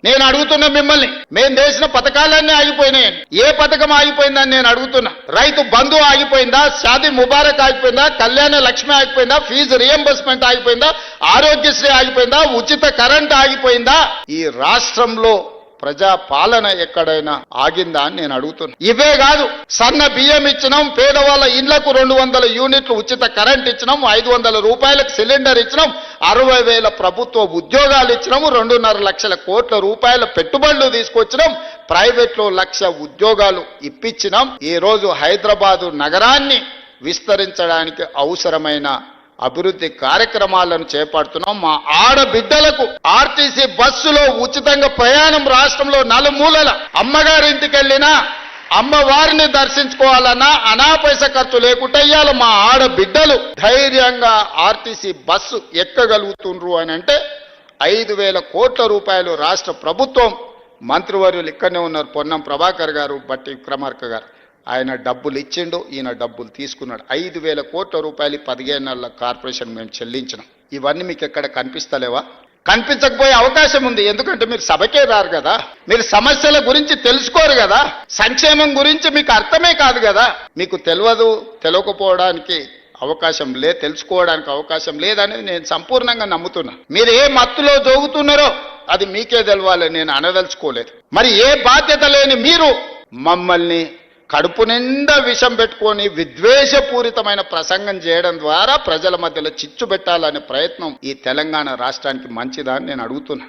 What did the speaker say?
నేను అడుగుతున్నా మిమ్మల్ని, మేము చేసిన పథకాలన్నీ ఆగిపోయినాయని. ఏ పథకం ఆగిపోయిందని నేను అడుగుతున్నా. రైతు బంధు ఆగిపోయిందా? షాదీ ముబారక్ ఆగిపోయిందా? కళ్యాణ లక్ష్మి ఆగిపోయిందా? ఫీజు రియంబర్స్మెంట్ ఆగిపోయిందా? ఆరోగ్యశ్రీ ఆగిపోయిందా? ఉచిత కరెంట్ ఆగిపోయిందా? ఈ రాష్ట్రంలో ప్రజా పాలన ఎక్కడైనా ఆగిందా అని నేను అడుగుతున్నా. ఇవే కాదు, సన్న బియ్యం ఇచ్చినాం, పేదవాళ్ళ ఇళ్లకు 200 యూనిట్లు ఉచిత కరెంట్ ఇచ్చినాం, 500 రూపాయలకు సిలిండర్ ఇచ్చినాం, 60,000 ప్రభుత్వ ఉద్యోగాలు ఇచ్చినాము, 2.5 లక్షల కోట్ల రూపాయల పెట్టుబడులు తీసుకొచ్చినాం, ప్రైవేట్ లో 1,00,000 ఉద్యోగాలు ఇప్పించినాం. ఈ రోజు హైదరాబాదు నగరాన్ని విస్తరించడానికి అవసరమైన అభివృద్ధి కార్యక్రమాలను చేపడుతున్నాం. మా ఆడబిడ్డలకు ఆర్టీసీ బస్సులో ఉచితంగా ప్రయాణం రాష్ట్రంలో నలుమూలల అమ్మగారి ఇంటికి వెళ్ళినా అమ్మవారిని దర్శించుకోవాలన్నా అనా పైసా ఖర్చు లేకుండా ఇవాళ మా ఆడబిడ్డలు ధైర్యంగా ఆర్టీసీ బస్సు ఎక్కగలుగుతుండ్రు అని అంటే 5,000 కోట్ల రూపాయలు రాష్ట్ర ప్రభుత్వం, మంత్రివర్యులు ఇక్కడనే ఉన్నారు, పొన్నం ప్రభాకర్ గారు, బట్టి విక్రమార్క గారు, ఆయన డబ్బులు ఇచ్చిండు, ఈయన డబ్బులు తీసుకున్నాడు. 5,000 కోట్ల రూపాయలు 15 నెలల కార్పొరేషన్ మేము చెల్లించినాం. ఇవన్నీ మీకు ఎక్కడ కనిపిస్తలేవా? కనిపించకపోయే అవకాశం ఉంది. ఎందుకంటే మీరు సభకే రారు కదా, మీరు సమస్యల గురించి తెలుసుకోరు కదా, సంక్షేమం గురించి మీకు అర్థమే కాదు కదా, మీకు తెలియకపోవడానికి అవకాశం లేదు, తెలుసుకోవడానికి అవకాశం లేదనేది నేను సంపూర్ణంగా నమ్ముతున్నా. మీరు ఏ మత్తులో జోగుతున్నారో అది మీకే తెలవాలి, నేను అనదలుచుకోలేదు. మరి ఏ బాధ్యత లేని మీరు మమ్మల్ని కడుపు నిండా విషం పెట్టుకొని విద్వేషపూరితమైన ప్రసంగం చేయడం ద్వారా ప్రజల మధ్యలో చిచ్చు పెట్టాలనే ప్రయత్నం ఈ తెలంగాణ రాష్ట్రానికి మంచిదా అని నేను అడుగుతున్నా.